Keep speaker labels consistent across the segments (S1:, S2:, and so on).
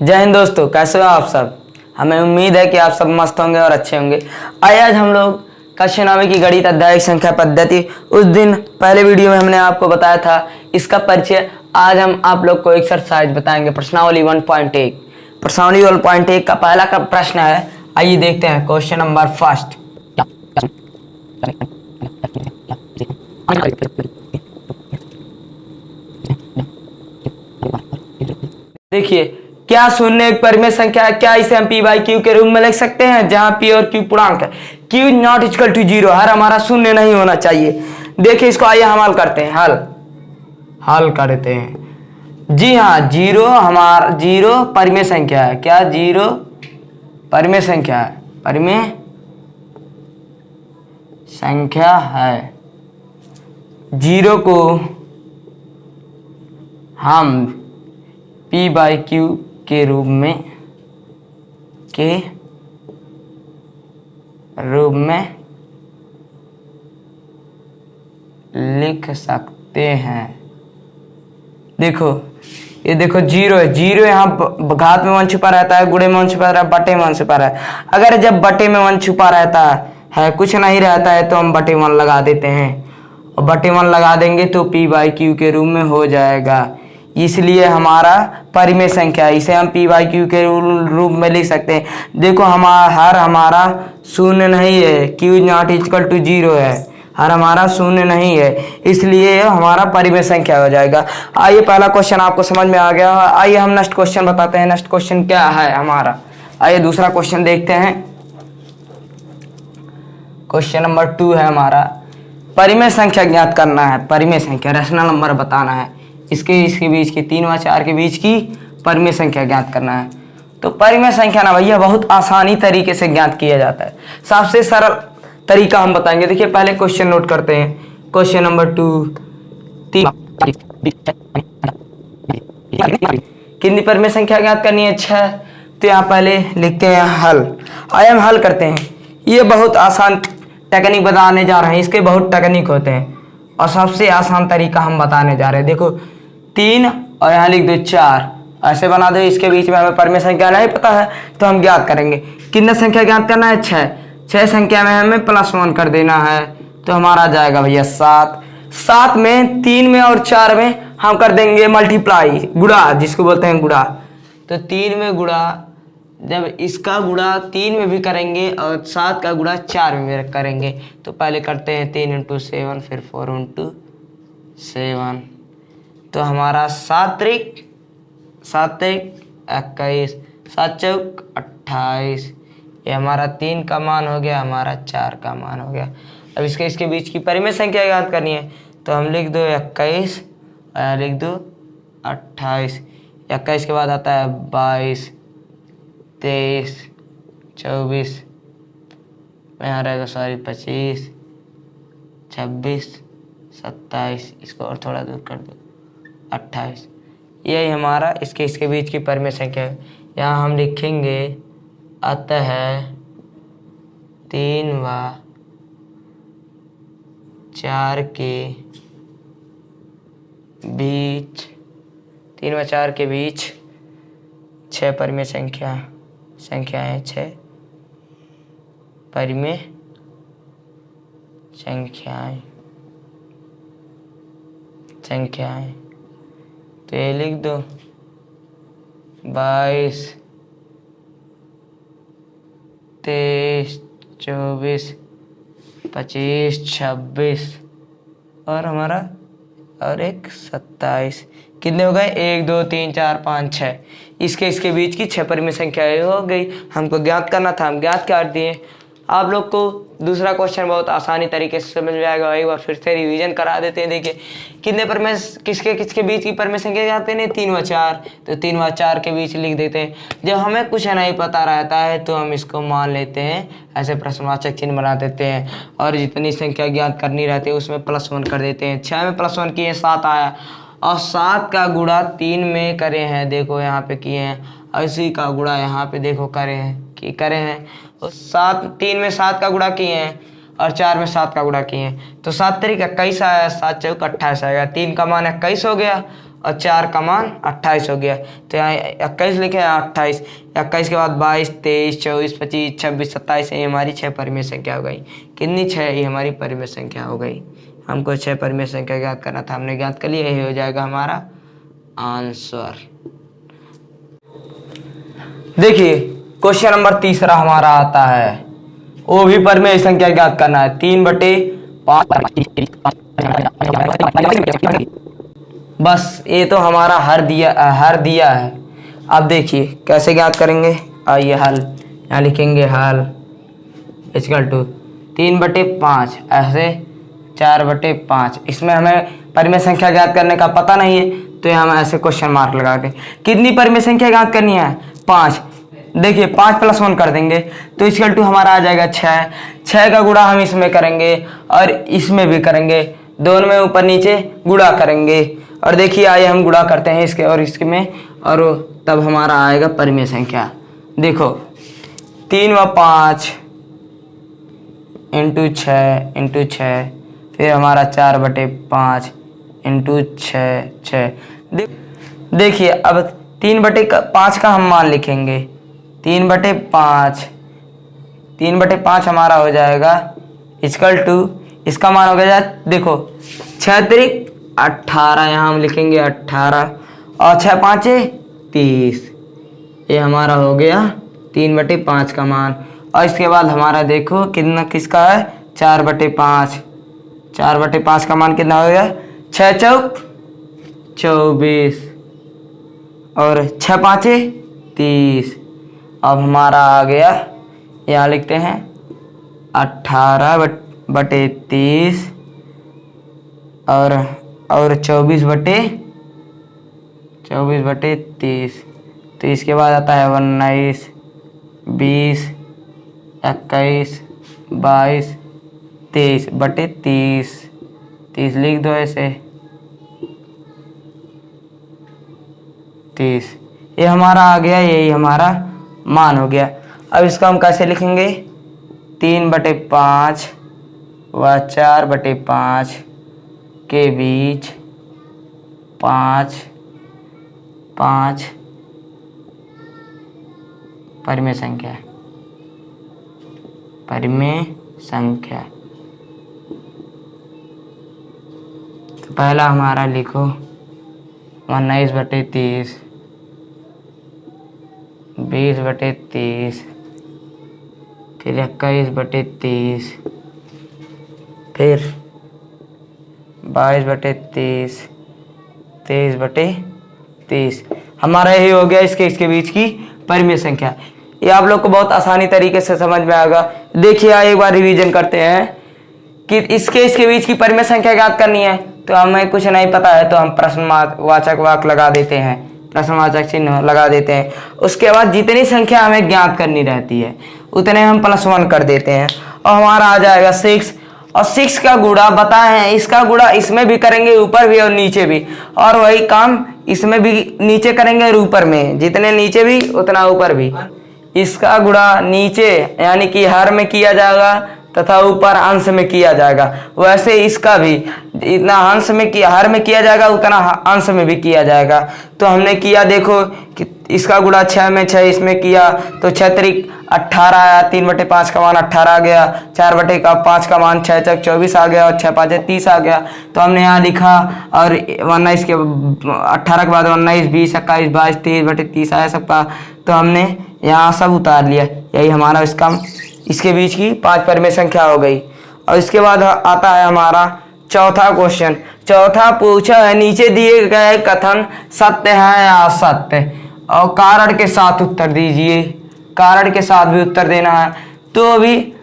S1: जय हिंद दोस्तों, कैसे हो आप सब। हमें उम्मीद है कि आप सब मस्त होंगे और अच्छे होंगे। आइए आज हम लोग कक्षानवी की गणित अध्याय संख्या पद्धति, उस दिन पहले वीडियो में हमने आपको बताया था इसका परिचय। आज हम आप लोग को एक्सरसाइज बताएंगे प्रश्नावली 1.1। प्रश्नावली 1.1 का पहला का प्रश्न है। आइए देखते हैं क्वेश्चन नंबर फर्स्ट। देखिए, क्या शून्य एक परिमेय संख्या है? क्या इसे हम पी बाई क्यू के रूप में लिख सकते हैं, जहां पी और क्यू पूर्णांक है। Q not equal to zero, हर हमारा शून्य नहीं होना चाहिए। देखिए इसको, आइए हम हल करते हैं। हल करते हैं। जी हाँ, जीरो परिमेय संख्या है। क्या जीरो परिमेय संख्या है? परिमेय संख्या है। जीरो को हम पी बाई क्यू के रूप में लिख सकते हैं। देखो, ये देखो जीरो है। जीरो यहाँ घात में 1 छुपा रहता है, गुणे में 1 छुपा रहता है, बटे में 1 छुपा रहता है। अगर जब बटे में 1 छुपा रहता है, कुछ नहीं रहता है, तो हम बटे 1 लगा देते हैं। और बटे 1 लगा देंगे तो पी बाई क्यू के रूप में हो जाएगा। इसलिए हमारा परिमेय संख्या है, इसे हम पी बाई क्यू के रूप में लिख सकते हैं। देखो हमारा शून्य नहीं है, q not equal to zero है, हर हमारा शून्य नहीं है, इसलिए हमारा परिमेय संख्या हो जाएगा। आइए, पहला क्वेश्चन आपको समझ में आ गया। आइए हम नेक्स्ट क्वेश्चन बताते हैं। नेक्स्ट क्वेश्चन क्या है हमारा। आइए दूसरा क्वेश्चन देखते हैं। क्वेश्चन नंबर 2 है हमारा, परिमेय संख्या ज्ञात करना है। परिमेय संख्या रैशनल नंबर बताना है। इसके बीच की 3 व 4 के बीच की परिमेय संख्या ज्ञात करना है। तो परिमेय संख्या ना भैया बहुत आसानी तरीके से ज्ञात किया जाता है। सबसे सरल तरीका हम बताएंगे। देखिए पहले क्वेश्चन नोट करते हैं। क्वेश्चन नंबर 2, कितनी परिमेय संख्या ज्ञात करनी है? 6। तो यहाँ पहले लिखते हैं हल। आइए हम हल करते हैं। ये बहुत आसान टेक्निक बताने जा रहे हैं। इसके बहुत टेक्निक होते हैं और सबसे आसान तरीका हम बताने जा रहे हैं। देखो 3 और यहाँ लिख दो 4, ऐसे बना दो। इसके बीच में हमें परिमेय संख्या नहीं पता है तो हम ज्ञात करेंगे। कितना संख्या ज्ञात करना है? 6 संख्या में हमें +1 कर देना है, तो हमारा आ जाएगा भैया 7। 7 में 3 में और 4 में हम कर देंगे मल्टीप्लाई, गुणा, जिसको बोलते हैं गुणा। तो 3 में गुणा, जब इसका गुणा 3 में भी करेंगे और 7 का गुणा 4 में भी करेंगे, तो पहले करते हैं 3 × 7, फिर 4 × 7। तो हमारा 7 त्रिक 21, 7 चौक 28। ये हमारा 3 का मान हो गया, हमारा 4 का मान हो गया। अब इसके बीच की परिमेय संख्या याद करनी है, तो हम लिख दो 21 और लिख दो 28। 21 के बाद आता है 22, 23, 24, यहाँ रहेगा 25, 26, 27। इसको और थोड़ा दूर कर दो, 28। यही हमारा इसके बीच की परिमेय संख्या है। यहाँ हम लिखेंगे अतः 3 व 4 के बीच 3 व 4 के बीच 6 परिमेय संख्याएं 6 परिमेय संख्याएं। तो ये लिख दो 22, 23, 24, 25, 26 और हमारा और एक 27। कितने हो गए? 1, 2, 3, 4, 5, 6। इसके बीच की 6 परिमेय संख्याएं हो गई। हमको ज्ञात करना था, हम ज्ञात कर दिए। आप लोग को दूसरा क्वेश्चन बहुत आसानी तरीके से समझ में आएगा। एक बार फिर से रिवीजन करा देते हैं। देखिए कितने परिमेय किसके बीच की परिमेय संख्या ज्ञात करनी है? 3 व 4। तो 3 व 4 के बीच लिख देते हैं। जब हमें कुछ नहीं पता रहता है तो हम इसको मान लेते हैं, ऐसे प्रश्नवाचक चिन्ह बना देते हैं और जितनी संख्या ज्ञात करनी रहती है उसमें +1 कर देते हैं। 6 में +1 किए 7 आया और 7 का गुणा 3 में करे हैं। देखो यहाँ पे किए हैं, और इसी का गुणा यहाँ पे देखो करे हैं। और 3 में 7 का गुणा किए हैं और 4 में 7 का गुणा किए हैं। तो 7 त्रिक 21 आया, 7 चौक 28 आएगा। 3 का मान 21 हो गया और 4 का मान 28 हो गया। तो यहाँ 21 लिखे हैं, 28, 21 के बाद 22, 23, 24, 25, 26, 27, ये हमारी 6 परिमेय संख्या हो गई। कितनी? 6, ये हमारी परिमेय संख्या हो गई। हमको 6 परिमेय संख्या ज्ञात करना था, हमने ज्ञात कर लिया, यही हो जाएगा हमारा आंसर। देखिए क्वेश्चन नंबर तीसरा हमारा आता है, वो भी परिमेय संख्या ज्ञात करना है। 3/5। बस ये तो हमारा हर दिया है। अब देखिए कैसे ज्ञात करेंगे। आइए हल, यहाँ लिखेंगे हल इक्वल टू 3/5 ऐसे 4/5। इसमें हमें परिमेय संख्या ज्ञात करने का पता नहीं है, तो हम ऐसे क्वेश्चन मार्क लगा के कितनी परिमेय संख्या ज्ञात करनी है? 5। देखिए 5 + 1 कर देंगे तो इक्वल टू हमारा आ जाएगा 6। 6 का गुणा हम इसमें करेंगे और इसमें भी करेंगे, दोनों में ऊपर नीचे गुणा करेंगे। और देखिए आइए हम गुणा करते हैं इसके और इसके में, और तब हमारा आएगा परिमेय संख्या। देखो 3 व 5 इंटू 6 फिर हमारा 4/5 इंटू 6। देखिए अब 3/5 का हम मान लिखेंगे। 3/5 हमारा हो जाएगा इक्वल टू, इसका मान हो गया, देखो 6 त्रिक 18, यहाँ हम लिखेंगे 18 और 6 5 30, ये हमारा हो गया 3/5 का मान। और इसके बाद हमारा देखो कितना किसका है? 4/5। 4/5 का मान कितना हो गया? 6 चौक 24 और 6 5 30। अब हमारा आ गया, यहाँ लिखते हैं 18/30 और 24/30। तो इसके बाद आता है 19, 20, 21, 22, 23/30। 30 लिख दो ऐसे 30। ये हमारा आ गया, यही हमारा मान हो गया। अब इसको हम कैसे लिखेंगे? 3/5 व 4/5 के बीच 5 परिमेय संख्या। तो पहला हमारा लिखो 19/30, 20/30, फिर 21/30, फिर 22/30, 23/30। हमारा यही हो गया इसके बीच की परिमेय संख्या। ये आप लोग को बहुत आसानी तरीके से समझ में आएगा। देखिए एक बार रिवीजन करते हैं कि इसके बीच की परिमेय संख्या ज्ञात करनी है, तो हमें कुछ नहीं पता है तो हम प्रश्नवाचक वाक्य लगा देते हैं, प्रश्नवाचक चिन्ह लगा देते हैं। उसके बाद जितनी संख्या हमें ज्ञात करनी रहती है उतने हम +1 कर देते हैं और हमारा आ जाएगा 6। और 6 का गुणा बताए हैं, इसका गुणा इसमें भी करेंगे, ऊपर भी और नीचे भी, और वही काम इसमें भी नीचे करेंगे और ऊपर में, जितने नीचे भी उतना ऊपर भी। इसका गुणा नीचे यानी कि हर में किया जाएगा तथा ऊपर अंश में किया जाएगा। वैसे इसका भी इतना हर में किया जाएगा उतना अंश में भी किया जाएगा। तो हमने किया, देखो कि इसका गुणा 6 में 6 इसमें किया तो 6 त्रिक 18 आया, 3/5 का मान 18 आ गया, 4/5 का मान 6 चौक 24 आ गया और 6 5 30 आ गया। तो हमने यहाँ लिखा और 19 के 18 के बाद 19, 20, 21, 22, 23/30 आया सबका। तो हमने यहाँ सब उतार लिया, यही हमारा इसके बीच की 5 परिमेय संख्या हो गई। और इसके बाद आता है हमारा चौथा क्वेश्चन। चौथा पूछा है नीचे दिए गए कथन सत्य है या असत्य, और कारण के साथ उत्तर दीजिए। कारण के साथ भी उत्तर देना है, तो अभी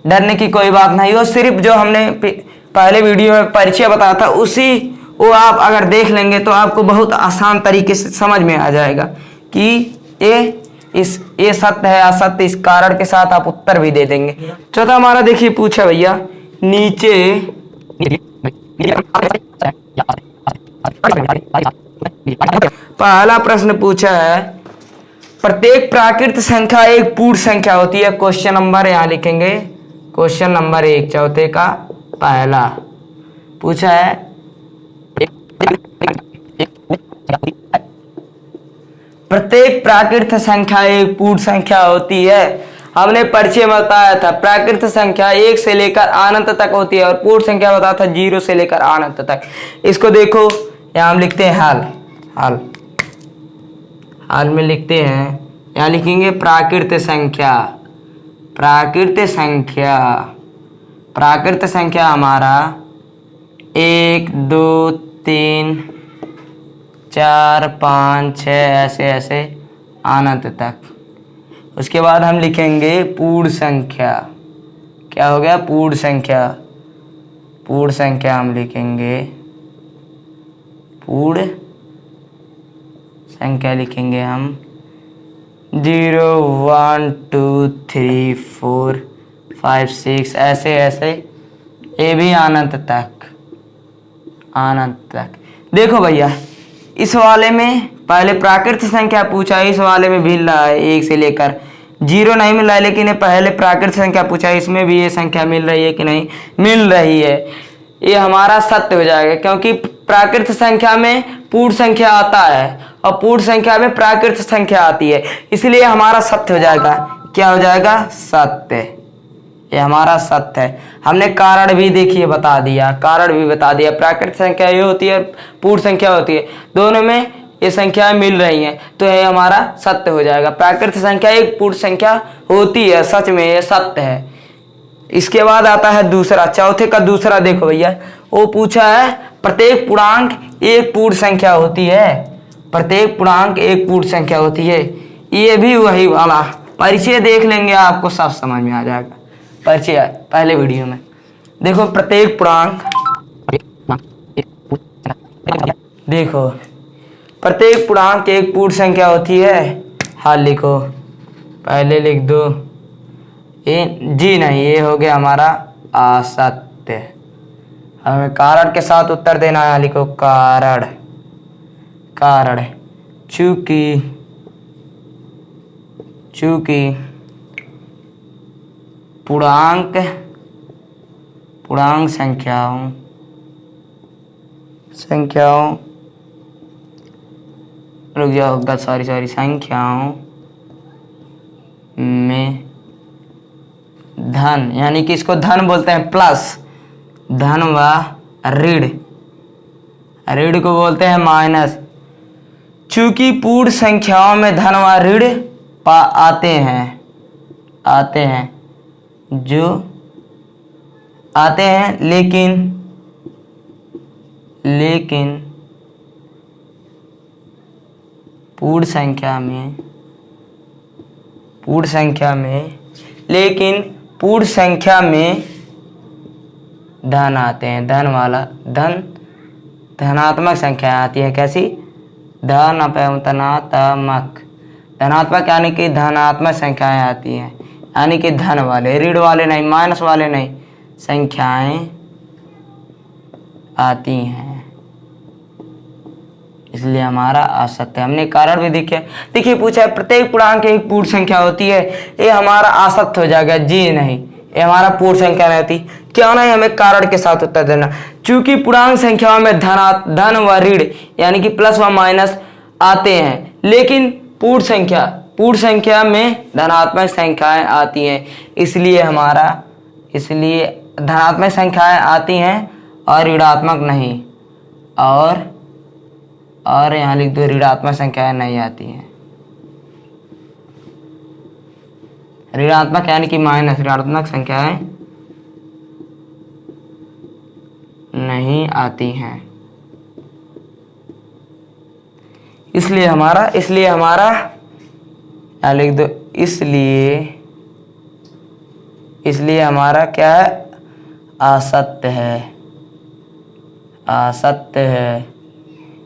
S1: डरने की कोई बात नहीं। वो सिर्फ जो हमने पहले वीडियो में परिचय बताया था वो आप अगर देख लेंगे तो आपको बहुत आसान तरीके से समझ में आ जाएगा कि ये सत्य है असत्य। इस कारण के साथ आप उत्तर भी दे देंगे। चौथा हमारा देखिए पूछा भैया नीचे पहला प्रश्न पूछा है प्रत्येक प्राकृत संख्या एक पूर्ण संख्या होती है। क्वेश्चन नंबर यहाँ लिखेंगे, क्वेश्चन नंबर 1 चौथे का पहला पूछा है प्रत्येक प्राकृत संख्या एक पूर्ण संख्या होती है। हमने परिचय में बताया था प्राकृत संख्या 1 से लेकर अनंत तक होती है और पूर्ण संख्या बताया था 0 से लेकर अनंत तक। इसको देखो यहाँ हम लिखते हैं हाल में लिखते हैं, यहाँ लिखेंगे प्राकृत संख्या। प्राकृत संख्या हमारा 1 2 3 4 5 6 ऐसे अनंत तक। उसके बाद हम लिखेंगे पूर्ण संख्या। क्या हो गया? पूर्ण संख्या हम लिखेंगे, पूर्ण संख्या लिखेंगे हम 0 1 2 3 4 5 6 ऐसे ये भी अनंत तक। देखो भैया इस वाले में पहले प्राकृत संख्या पूछा है, इस वाले में भी मिल रहा है 1 से लेकर 0 नहीं मिल रहा है, लेकिन ये पहले प्राकृत संख्या पूछा है, इसमें भी ये संख्या मिल रही है कि नहीं? मिल रही है। ये हमारा सत्य हो जाएगा क्योंकि प्राकृत संख्या में पूर्ण संख्या आता है और पूर्ण संख्या में प्राकृत संख्या आती है, इसलिए हमारा सत्य हो जाएगा। क्या हो जाएगा? सत्य। ये हमारा सत्य है। हमने कारण भी देखिए बता दिया, प्राकृत संख्या ये होती है, पूर्ण संख्या होती है, दोनों में ये संख्याएं मिल रही हैं, तो ये हमारा सत्य हो जाएगा। प्राकृत संख्या एक पूर्ण संख्या होती है, सच में ये सत्य है। इसके बाद आता है दूसरा, चौथे का दूसरा। देखो भैया वो पूछा है प्रत्येक पूर्णांक एक पूर्ण संख्या होती है। ये भी वही वाला परिचय देख लेंगे, आपको सब समझ में आ जाएगा। परिचय पहले वीडियो में देखो, प्रत्येक पूर्णांक, देखो प्रत्येक पूर्णांक एक पूर्ण संख्या होती है। हाल लिखो, पहले लिख दो ये हो गया हमारा असत्य। हमें कारण के साथ उत्तर देना है, लिखो कारण। चूंकि पूर्णांक संख्याओं रुक जाओ, सॉरी संख्याओं में धन, यानी कि इसको धन बोलते हैं, प्लस धन व ऋण को बोलते हैं माइनस। चूंकि पूर्ण संख्याओं में धन व ऋण आते हैं लेकिन पूर्ण संख्या में धन आते हैं, धनात्मक संख्या आती है। कैसी? धनात्मक यानी कि धनात्मक संख्याएं आती हैं, यानी कि धन वाले, ऋण वाले नहीं, माइनस वाले नहीं, संख्याएं आती हैं, इसलिए हमारा असत्य। हमने कारण भी देखिए पूछा है प्रत्येक पूर्णांक एक पूर्ण संख्या होती है, ये हमारा असत्य हो जाएगा। जी नहीं, ये हमारा पूर्ण संख्या नहीं होती। क्यों नहीं? हमें कारण के साथ उत्तर देना। चूंकि पूर्णांक संख्याओं में धन व ऋण यानी कि प्लस व माइनस आते हैं, लेकिन पूर्ण संख्या में धनात्मक संख्याएं आती हैं, इसलिए धनात्मक संख्याएं आती हैं और ऋणात्मक नहीं, और यहाँ लिख दो ऋणात्मक संख्याएं नहीं आती हैं। ऋणात्मक यानी कि माइनस, ऋणात्मक संख्याएं नहीं आती हैं, इसलिए हमारा यहाँ लिख दो, इसलिए हमारा क्या है? असत्य है।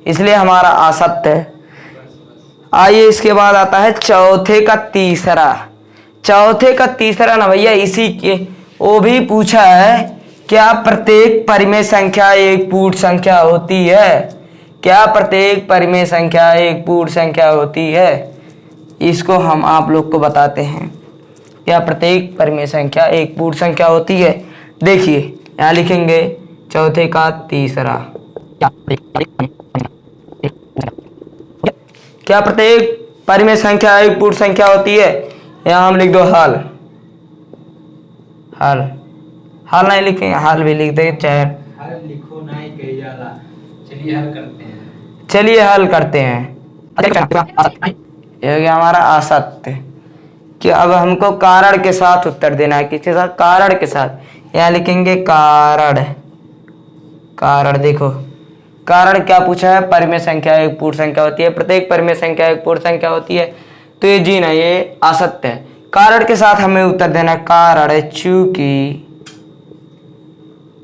S1: इसलिए हमारा असत्य है। आइए इसके बाद आता है चौथे का तीसरा ना भैया, इसी के वो भी पूछा है, क्या प्रत्येक परिमेय संख्या एक पूर्ण संख्या होती है? इसको हम आप लोग को बताते हैं, क्या प्रत्येक परिमेय संख्या एक पूर्ण संख्या होती है? देखिए यहाँ लिखेंगे चौथे का तीसरा। क्या प्रत्येक परिमेय संख्या एक पूर्ण संख्या होती है? यहाँ हम लिख दो हल। हल हल नहीं लिखेंगे, हल भी लिख देंगे, चाहे
S2: हल लिखो नहीं कही जाला। चलिए हल करते हैं।
S1: चलिए हल करते हैं। ये हो गया हमारा असत्य कि अब हमको कारण के साथ उत्तर देना है। किसके साथ? कारण के साथ। यहाँ लिखेंगे कारण। कारण देखो, कारण क्या पूछा है? परिमेय संख्या एक पूर्ण संख्या होती है, प्रत्येक परिमेय संख्या एक पूर्ण संख्या होती है। तो ये जी ना, ये असत्य है। कारण के साथ हमें उत्तर देना है। कारण चूंकि,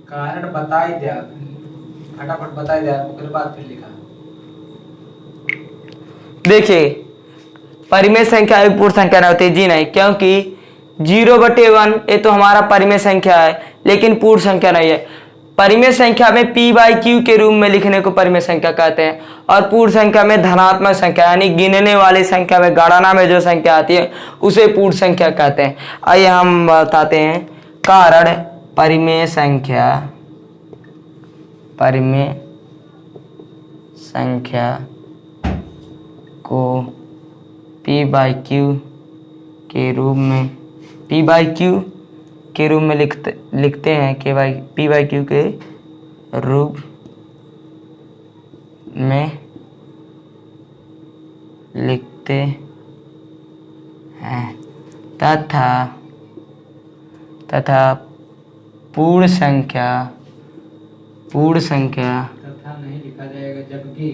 S2: कारण बता ही दिया, फटाफट बता ही दिया, उसके बाद फिर लिखा।
S1: देखिए परिमेय संख्या एक पूर्ण संख्या नहीं होती, जी नहीं, क्योंकि 0/1 ये तो हमारा परिमेय संख्या है लेकिन पूर्ण संख्या नहीं है। परिमेय संख्या में p/q के रूप में लिखने को परिमेय संख्या कहते हैं, और पूर्ण संख्या में धनात्मक संख्या यानी गिनने वाली संख्या में गणना में जो संख्या आती है उसे पूर्ण संख्या कहते हैं। आइए हम बताते हैं। कारण परिमेय संख्या, परिमेय संख्या को p/q के रूप में, p/q के रूप में लिखते हैं कि भाई p/q के रूप में लिखते हैं तथा पूर्ण संख्या
S2: तथा नहीं लिखा जाएगा, जबकि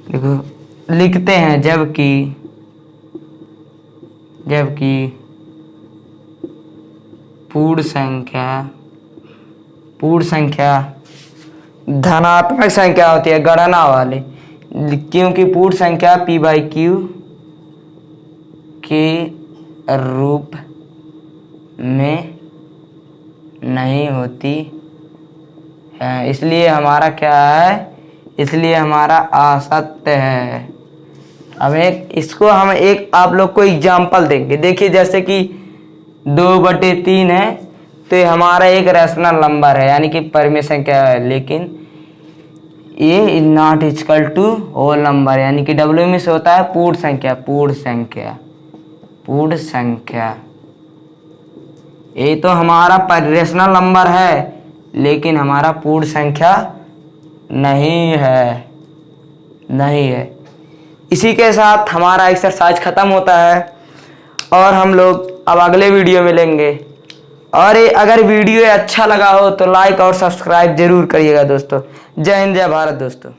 S1: देखो लिखते हैं जबकि पूर्ण संख्या धनात्मक संख्या होती है, गणना वाली, क्योंकि पूर्ण संख्या p/q के रूप में नहीं होती है, इसलिए हमारा क्या है? इसलिए हमारा असत्य है। अब इसको हम आप लोग को एग्जाम्पल देंगे। देखिए जैसे कि 2/3 है तो ये हमारा एक रैशनल नंबर है यानी कि परिमेय संख्या है, लेकिन ये is not equal to whole number यानी कि W में से होता है पूर्ण संख्या। ये तो हमारा रैशनल नंबर है लेकिन हमारा पूर्ण संख्या नहीं है। इसी के साथ हमारा एक्सरसाइज खत्म होता है और हम लोग अब अगले वीडियो में मिलेंगे। और अगर वीडियो अच्छा लगा हो तो लाइक और सब्सक्राइब जरूर करिएगा दोस्तों। जय हिंद, जय भारत दोस्तों।